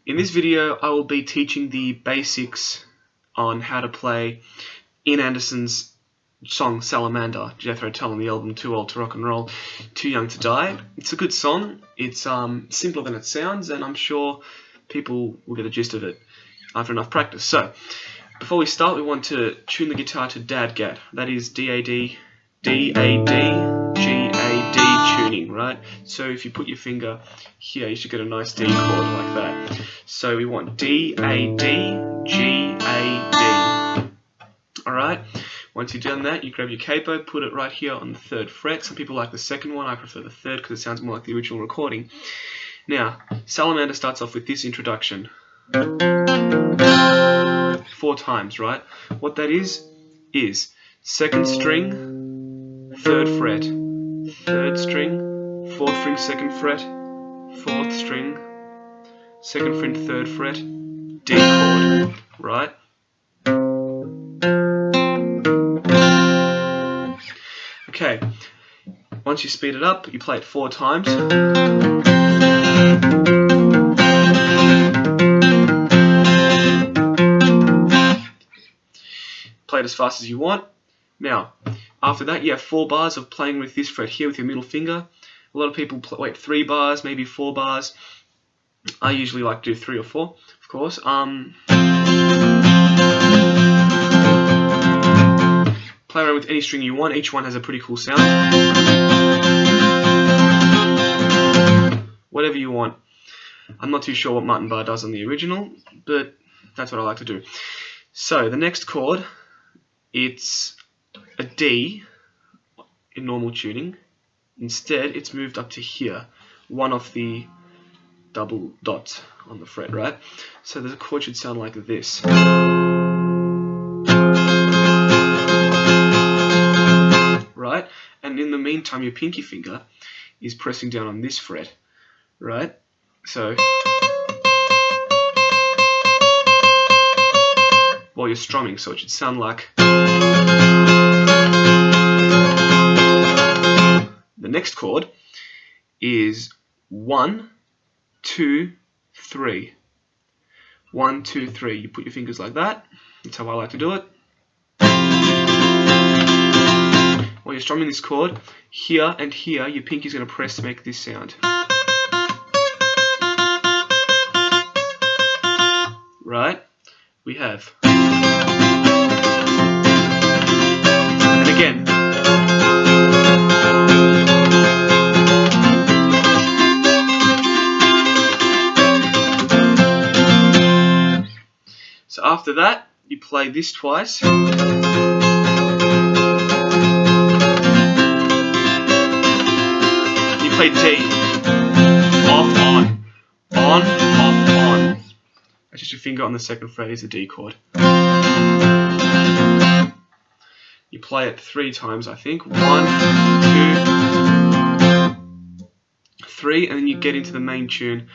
In this video I will be teaching the basics on how to play Ian Anderson's song Salamander, Jethro Tull on the album Too Old to Rock and Roll, Too Young to Die. It's a good song, it's simpler than it sounds, and I'm sure people will get a gist of it after enough practice. So, before we start, we want to tune the guitar to DADGAD, that is D-A-D-G-A-D tuning, right? So if you put your finger here, you should get a nice D chord like that. So we want D-A-D-G-A-D. Alright, once you've done that, you grab your capo, put it right here on the 3rd fret. Some people like the 2nd one, I prefer the 3rd because it sounds more like the original recording. Now, Salamander starts off with this introduction. 4 times, right? What that is 2nd string, 3rd fret, 3rd string, 4th string, 2nd fret, 4th string, 2nd fret, 3rd fret, D chord, right? Okay, once you speed it up, you play it 4 times. Play it as fast as you want. Now, after that, you have 4 bars of playing with this fret here with your middle finger. A lot of people wait 3 bars, maybe 4 bars. I usually like to do 3 or 4, of course. Play around with any string you want. Each one has a pretty cool sound. Whatever you want. I'm not too sure what Martin Barre does on the original, but that's what I like to do. So, the next chord, it's a D in normal tuning. Instead, it's moved up to here, one off the double dots on the fret, right? So the chord should sound like this. Right? And in the meantime, your pinky finger is pressing down on this fret, right? So while you're strumming, so it should sound like. The next chord is 1, 2, 3. 1, 2, 3. You put your fingers like that. That's how I like to do it. While you're strumming this chord, here and here, your pinky's going to press to make this sound. Right? We have. And again. So after that, you play this twice. You play D. Off, on. On, off, on. That's just your finger on the 2nd fret is a D chord. You play it 3 times, I think. 1, 2, 3, and then you get into the main tune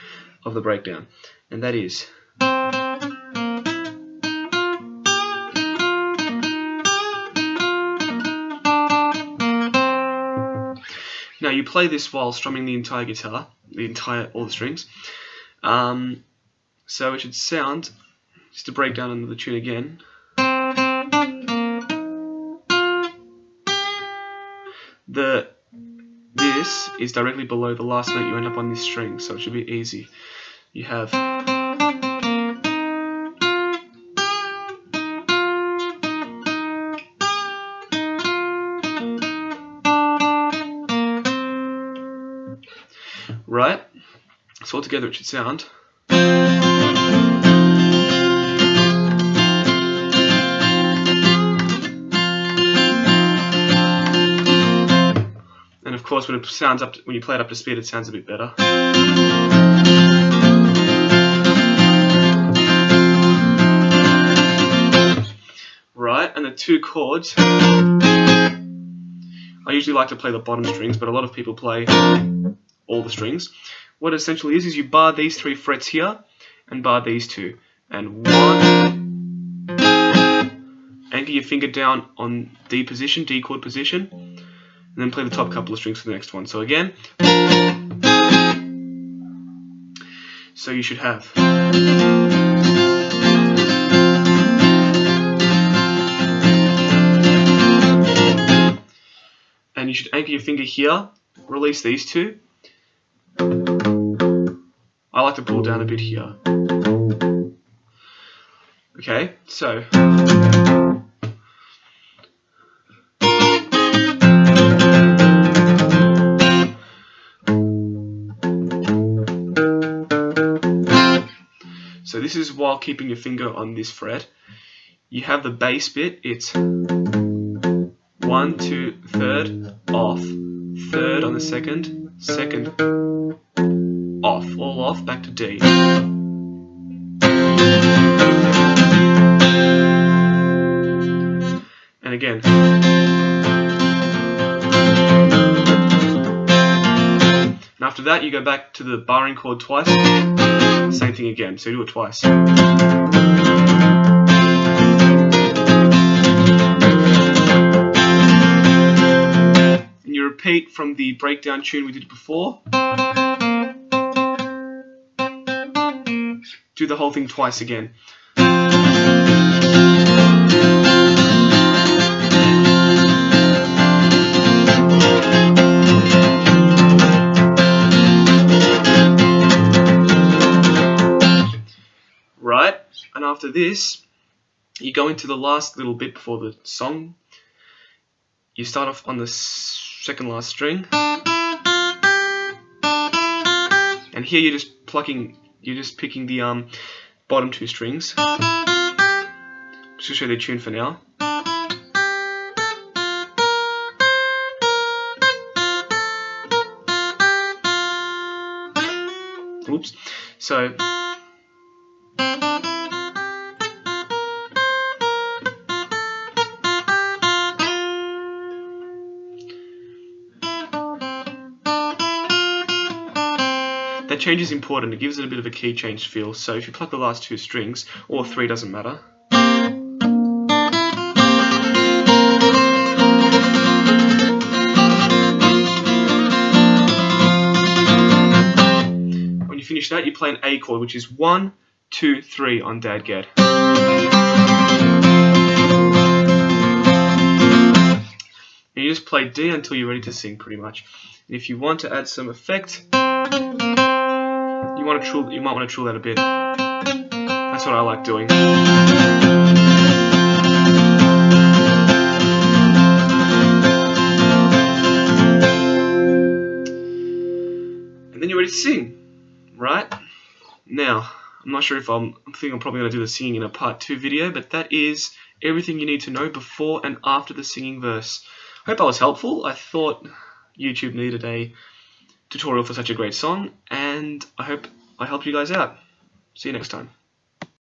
of the breakdown. And that is. Now you play this while strumming the entire guitar, all the strings. So it should sound, just to break down into the tune again. This is directly below the last note you end up on this string, so it should be easy. You have. Right? So altogether it should sound. And of course, when it sounds when you play it up to speed, it sounds a bit better. Right, and the 2 chords. I usually like to play the bottom strings, but a lot of people play all the strings. What it essentially is you bar these 3 frets here and bar these 2. And 1, anchor your finger down on D position, D chord position, and then play the top couple of strings for the next one. So again. So you should have. And you should anchor your finger here, release these two. I like to pull down a bit here. Okay, so this is while keeping your finger on this fret. You have the bass bit, it's 1, 2, third, off, third on the second, second, off, all off, back to D. And again. And after that you go back to the barring chord twice, same thing again, so you do it twice. Repeat from the breakdown tune we did before. Do the whole thing twice again. Right, and after this, you go into the last little bit before the song. You start off on the second last string, and here you're just picking the bottom two strings. Just to show you the tune for now. Oops. So that change is important, it gives it a bit of a key change feel. So if you pluck the last two strings, or three, doesn't matter. When you finish that, you play an A chord, which is 1, 2, 3 on DADGAD. And you just play D until you're ready to sing, pretty much. And if you want to add some effect, you might want to trill that a bit. That's what I like doing. And then you're ready to sing, right? Now, I'm not sure if I think I'm probably going to do the singing in a part 2 video, but that is everything you need to know before and after the singing verse. I hope I was helpful. I thought YouTube needed a tutorial for such a great song, and I hope I helped you guys out. See you next time.